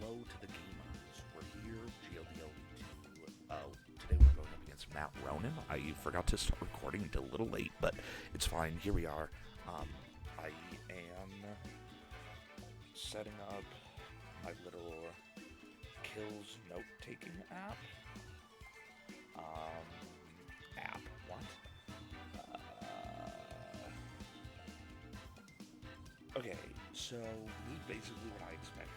Hello to the gamers. We're here, GLDL2. Today we're going up against Matt Ronan. I forgot to start recording until a little late, but it's fine. Here we are. I am setting up my little kills note-taking app. What? Okay, so this is basically what I expected.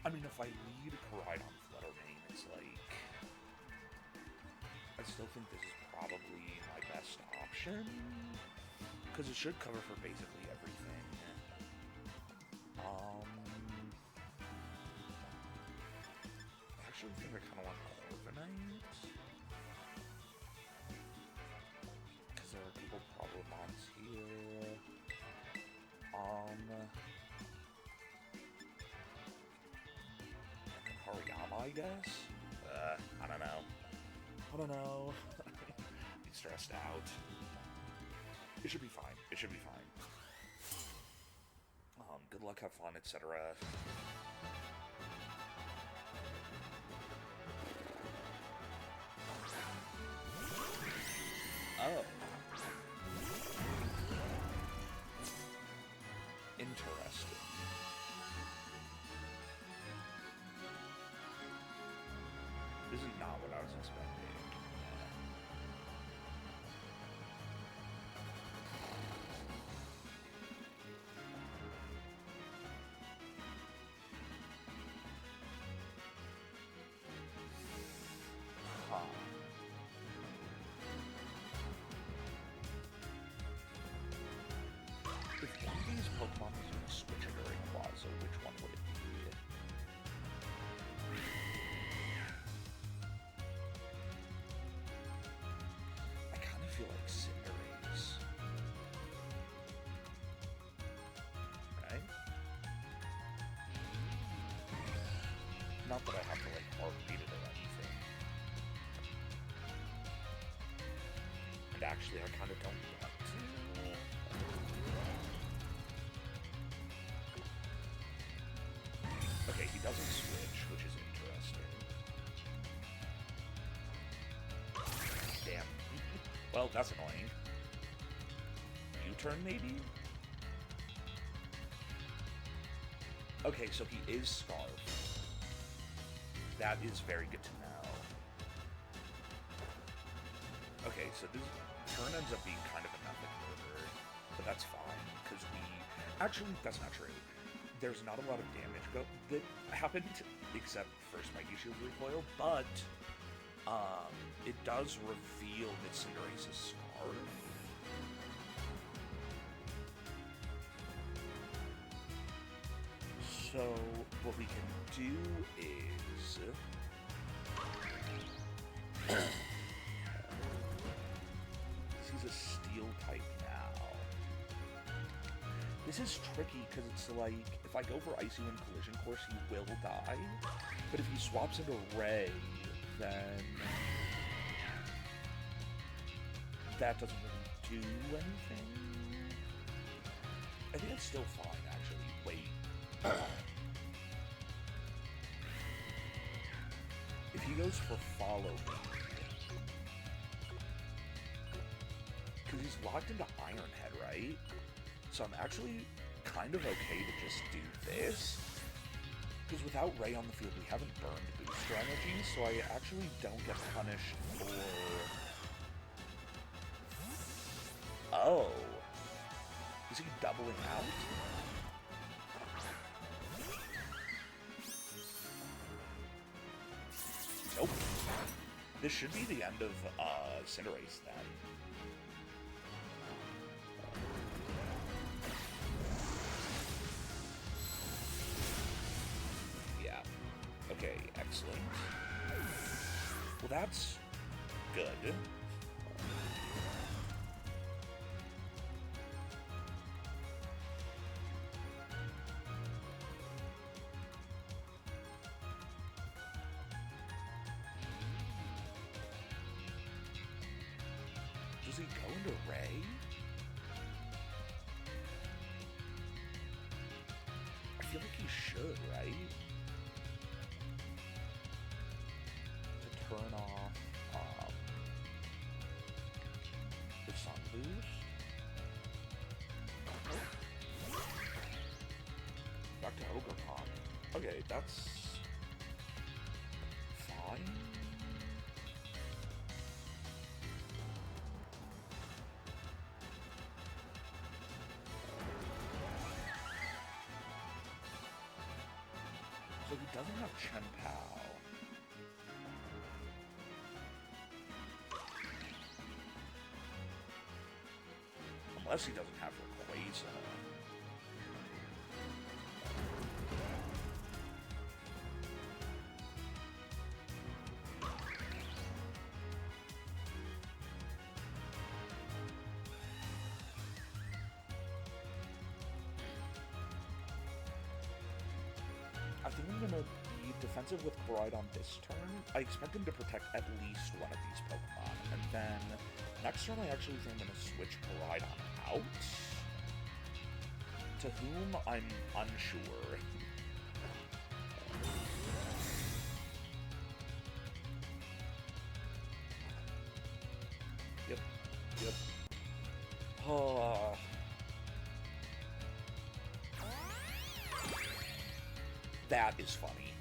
I mean, if I lead Karide on Fluttermane, it's like, I still think this is probably my best option, because it should cover for basically everything. I actually think I kind of want Corviknight, because there are a couple problem mons here. Hariyama, I guess? I don't know. I'm stressed out. It should be fine. Good luck, have fun, etc. Oh. Interesting. This is not what I was expecting. If one of these Pokemon was going to switch into Rayquaza, which one would it be? I kind of feel like Cinderace. Right? Not that I have to, like, heartbeat it or anything. And actually, I kind of don't want to. Okay, he doesn't switch, which is interesting. Damn. Well, that's annoying. U-turn, maybe? Okay, so he is Scarf. That is very good to know. Okay, so this turn ends up being kind of a nothing order, but that's fine, because we... Actually, that's not true. There's not a lot of damage that happened, except for Spiky Shield recoil, but it does reveal that Cinderace is Scarf. So what we can do is... He's a Steel type now. This is tricky because it's like, if I go for Icy Wind Collision Course, he will die. But if he swaps into Ray, then that doesn't really do anything. I think it's still fine, actually. Wait. If he goes for Follow Me, because he's locked into Iron Head, right? So I'm actually kind of okay to just do this, because without Ray on the field, we haven't burned booster energy, so I actually don't get punished for... Oh. Is he doubling out? Nope. This should be the end of Cinderace then. Yeah. Okay, excellent. Well, that's good. Does he go into Ray? should, right? To turn off the sun boost. Back to Ogre Pop. Okay, that's fine. So he doesn't have Chen Pao. Unless he doesn't have Rayquaza. I think I'm gonna be defensive with Koraidon this turn. I expect him to protect at least one of these Pokemon. And then next turn I actually think I'm gonna switch Koraidon out. To whom I'm unsure. Yep. Oh. That is funny.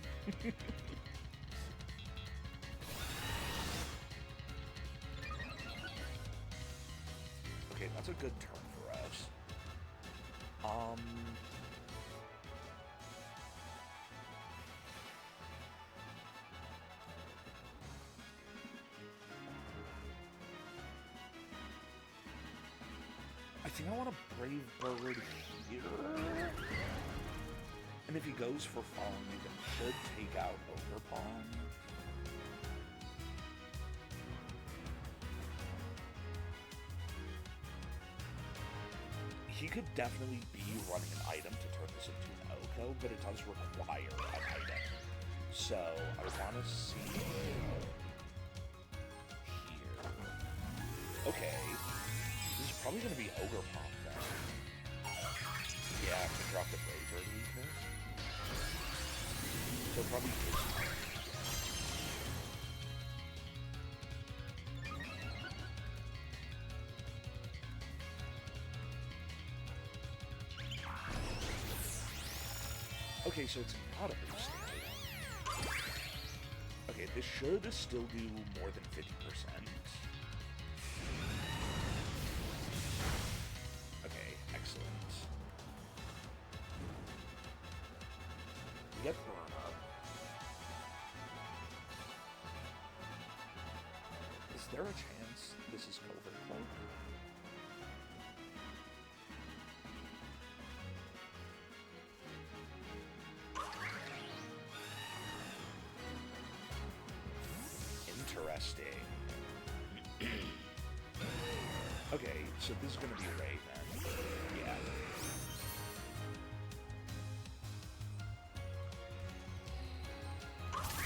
Okay, that's a good turn for us. I think I want to Brave Bird here. And if he goes for Falling Leaf, then should take out Ogerpon. He could definitely be running an item to turn this into an Oko, but it does require an item. So, I want to see here. Okay. This is probably going to be Ogerpon then. Yeah, I'm going to drop the Brave Bird weakness. So probably his turn. Okay, so it's not a boost item. Okay, this should still do more than 50%. Okay, excellent. We get Burn Up. Is there a chance this is Covert Cloak? Interesting. Okay, so this is gonna be Ray then. Yeah.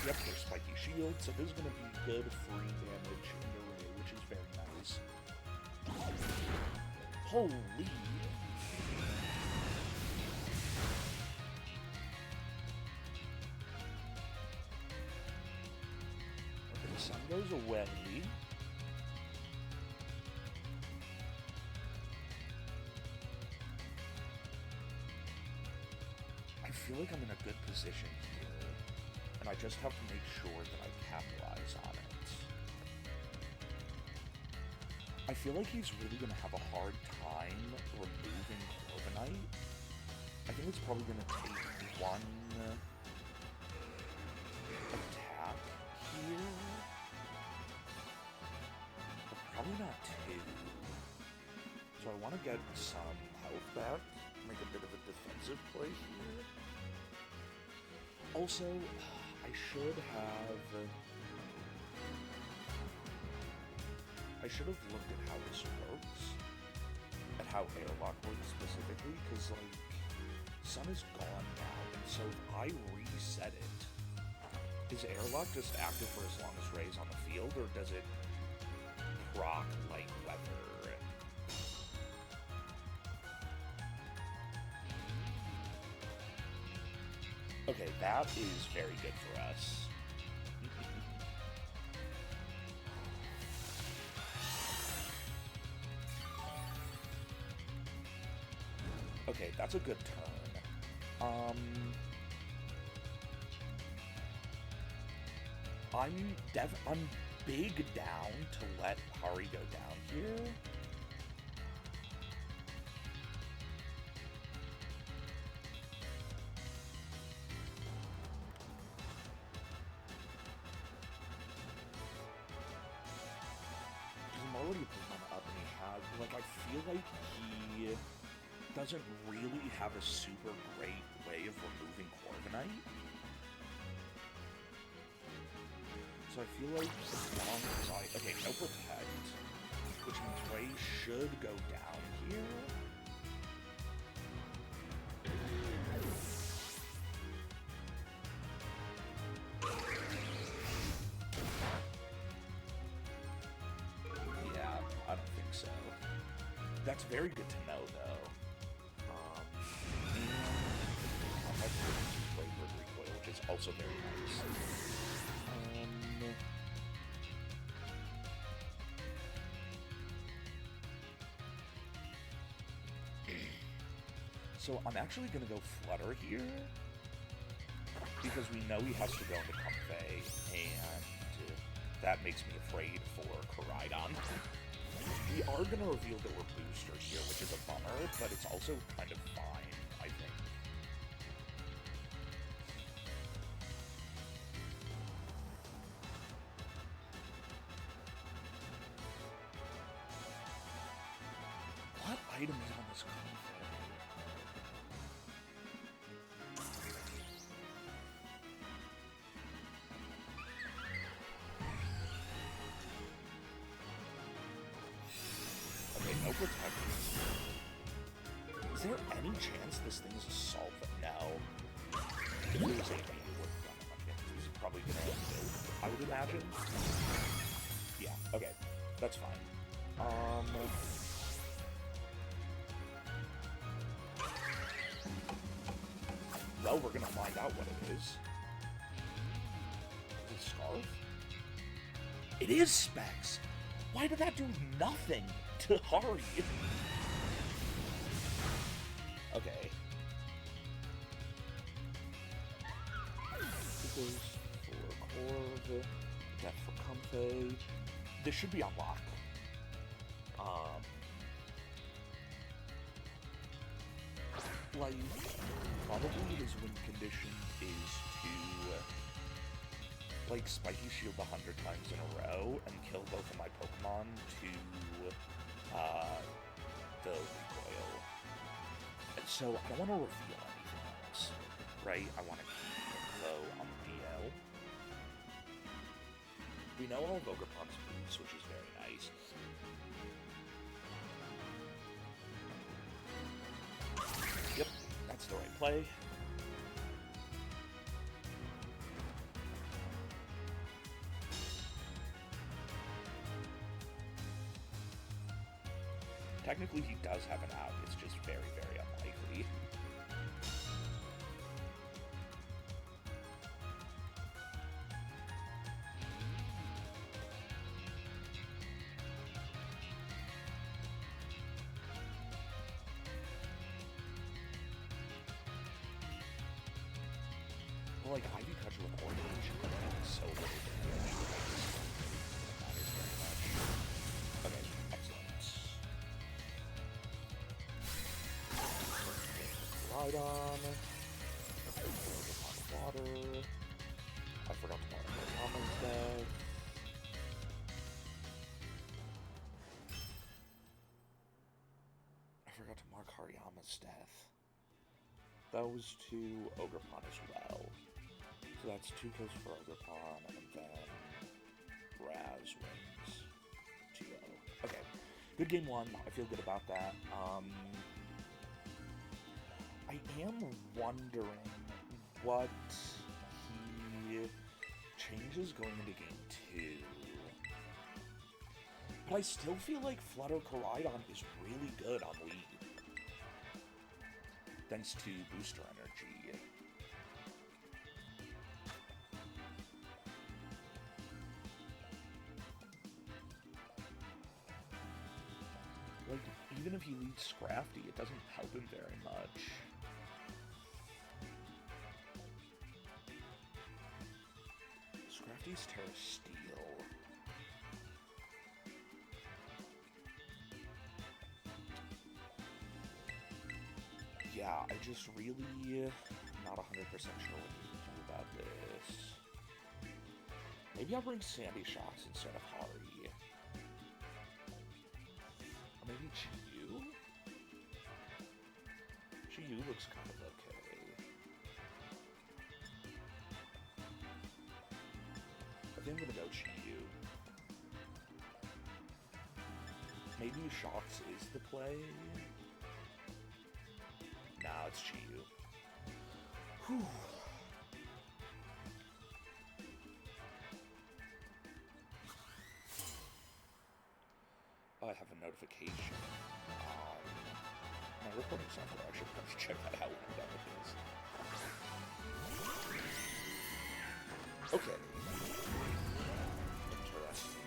Yep, there's Spiky Shield, so this is gonna be good free damage into Ray, which is very nice. Holy! Okay, the sun goes away. I feel like I'm in a good position here, and I just have to make sure that I capitalize on it. I feel like he's really going to have a hard time removing Corviknight. I think it's probably going to take one attack here, but probably not two. So I want to get some health back, make a bit of a defensive play here. Also, I should have looked at how this works, at how Airlock works specifically, because, like, Sun is gone now, and so if I reset it, is Airlock just active for as long as Ray's on the field, or does it proc Light Weather? Okay, that is very good for us. Okay, that's a good turn. I'm big down to let Hari go down here. I'm already putting up and he has, like, I feel like he doesn't really have a super great way of removing Corviknight. So I feel like as long as I... Okay, no Protect, which means Ray should go down here. Yeah, I don't think so. That's very good to know, though. And that's flavored recoil, which is also very nice. So I'm actually going to go Flutter here, because we know he has to go into Comfey, and that makes me afraid for Koraidon. We are going to reveal that we're boosters here, which is a bummer, but it's also kind of fine, I think. What item is on this Comfey? No Protect. Is there any chance this thing is a Assault? No. If it was 8, it would run much. This is probably gonna build, I would imagine. Yeah, okay. That's fine. Well, we're gonna find out what it is. Is it Scarf? It is Specs! Why did that do nothing to Hari? Okay. This is for Corv, that for Comfey. This should be unlocked. Like, probably his win condition is to like Spiky Shield 100 times in a row and kill both of my Pokemon to the recoil. And so I don't want to reveal anything else, right? I want to keep low on the DL. We know all of Ogerpon's moves, which is very nice. Yep, that's the right play. Technically, he does have an out. It's just very, very unlikely. Well, like, Ivy Cudgel with Orichalcum is so little damage. That matters very much. Okay, excellent. Ride on. Water. I forgot to mark Hariyama's death. I forgot to mark Hariyama's death. That was to Ogerpon as well. So that's 2 kills for Ogerpon, and then Raz wins 2-0. Okay, good game 1. I feel good about that. I am wondering what he changes going into game 2. But I still feel like Flutter Koraidon is really good on lead. Thanks to Booster Energy. Like, even if he leads Scrafty, it doesn't help him very much. Scrafty's Terra Steel. Yeah, I just really not 100% sure what to do about this. Maybe I'll bring Sandy Shocks instead of Hari. Or maybe Chiyu? Chiyu looks kind of okay. I think I'm gonna go Chiyu. Maybe Shocks is the play. Nah, it's Chiyu. Whew. I have a notification on my recording software. I should probably check that out when I'm done with this. Okay. Interesting.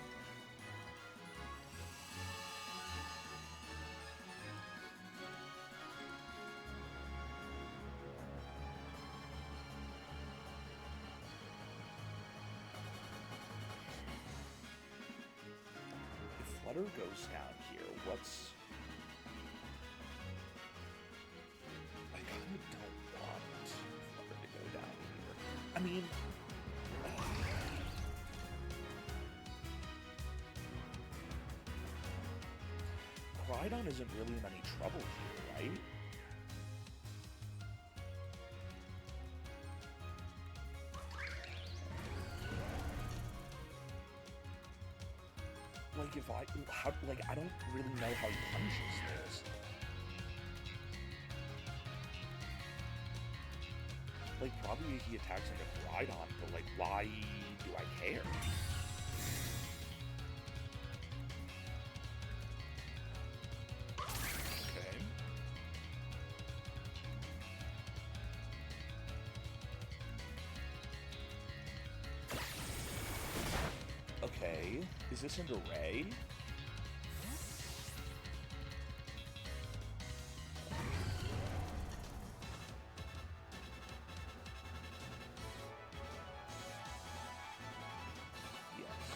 Flutter goes down here. What's... I kind of don't want Flutter to go down here. I mean... Crydon isn't really in any trouble here, right? Like, if I don't really know how he punishes this. Like, probably he attacks into Crydon, but, like, why do I care? Okay. Okay, is this into Ray? Yes.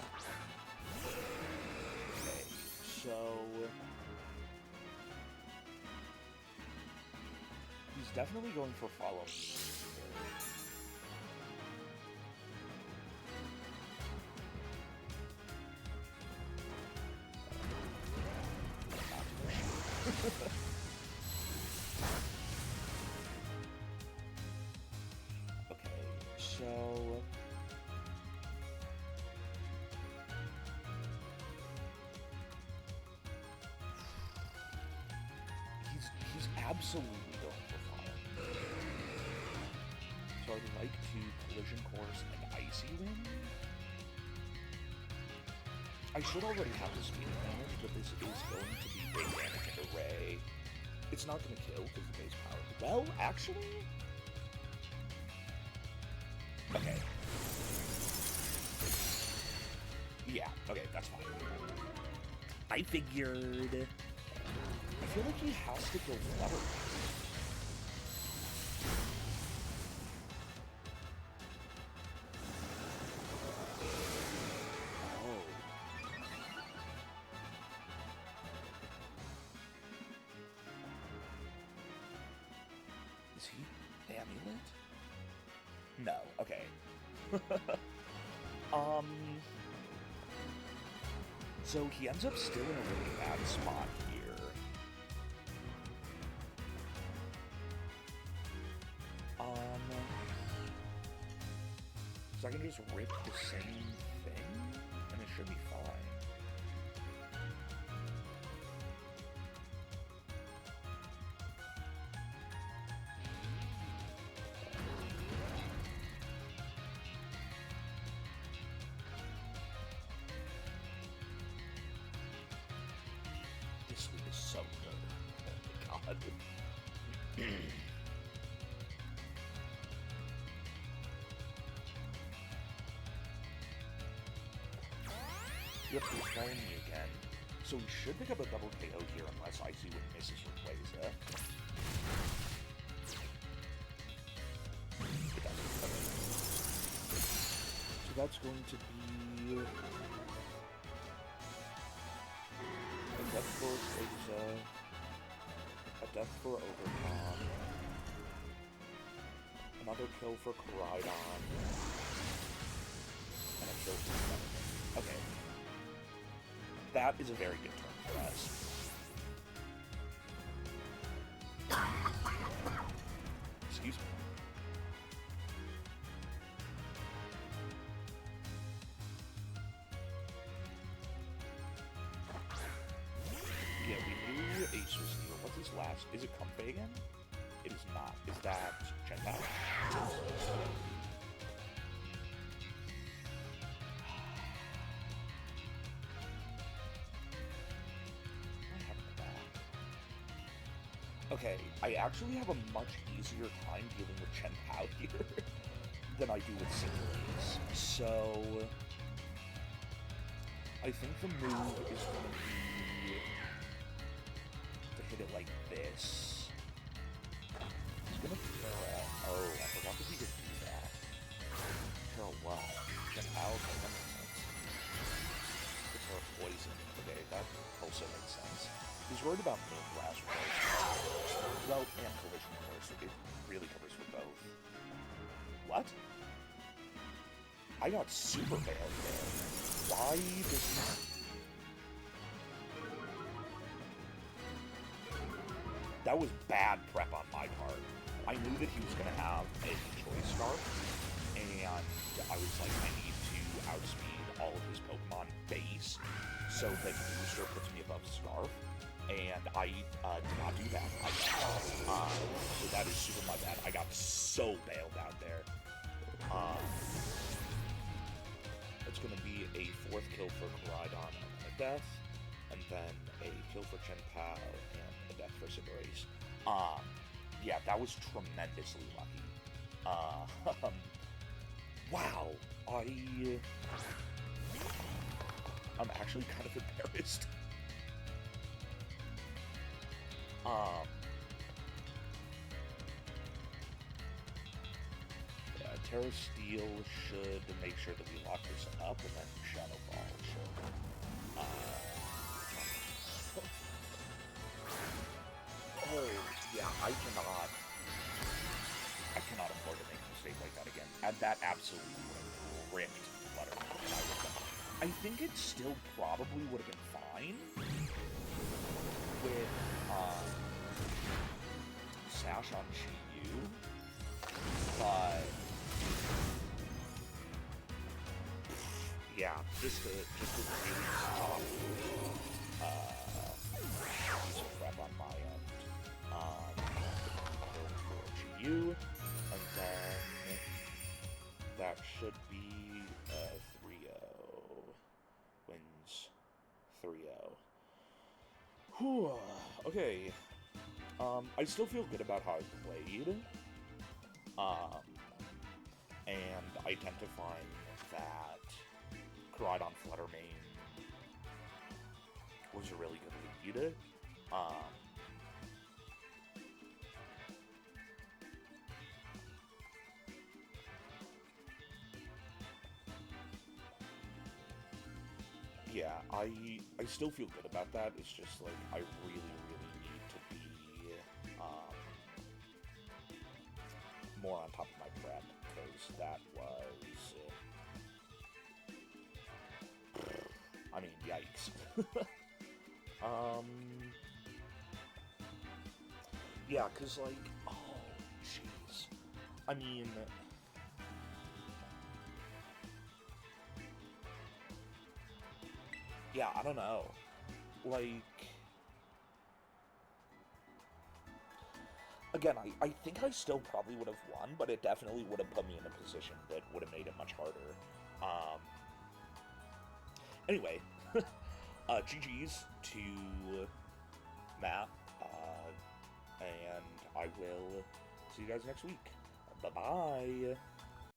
Okay, so... he's definitely going for follow me. Okay, so... He's absolutely going for fire. So I'd like to Collision Course and Icy Wind. I should already have the speed advantage, but this is going to be big damage into Ray. It's not going to kill because the base power. Well, actually... okay. Yeah, okay, that's fine. I figured... I feel like he has to go Flutter. Is he Amulet? No, okay. So he ends up still in a really bad spot here. So I can just rip the same thing, and it should be fine. This league is so good. Oh my god. Yep, he's trying me again. So we should pick up a double KO here unless I see what misses Rayquaza. It doesn't. Okay. So that's going to be a death for Rayquaza, a death for Overcom, another kill for Koraidon, and a kill for Featherman. Okay. That is a very good turn for us. Excuse me. Yeah, we knew Ace was here. What's his last? Is it Comfey again? It is not. Is that Gentile? Okay, I actually have a much easier time dealing with Chen Pao here than I do with Singulates. So, I think the move is going to be to hit it like this. He's going to throw. Oh, I forgot that he could do that. Throw what? Chen Pao? Okay, that makes sense. Could throw poison. Okay, that also makes sense. He's worried about Moonblast first. Well, and Collision first. It really covers for both. What? I got super failed there. Why does he... That was bad prep on my part. I knew that he was going to have a Choice Scarf, and I was like, I need to outspeed all of his Pokemon base so that Booster puts me above Scarf. And I did not do that. So that is super my bad. I got so bailed out there. It's going to be a 4th kill for Koraidon and a death, and then a kill for Chen Pao and a death for Cinderace. Yeah, that was tremendously lucky. Wow, I'm actually kind of embarrassed. Yeah, Terra Steel should make sure that we lock this up, and then Shadow Ball should, oh, yeah, I cannot afford to make a mistake like that again. And that absolutely would have ripped Flutter. I think it still probably would have been fine with, Sash on Chi-Yu, but yeah, just a really tough piece of prep on my end. For Chi-Yu, and then that should be 3-0. Wins 3-0. Whew. Okay. I still feel good about how I played, and I tend to find that Koraidon Flutter Mane was a really good lead. Yeah, I still feel good about that. It's just like I really need to be more on top of my prep, because that was I mean, yikes. Yeah, because like, oh jeez, I mean, yeah, I don't know, like, again, I think I still probably would have won, but it definitely would have put me in a position that would have made it much harder. Anyway, GG's to Matt, and I will see you guys next week. Bye-bye.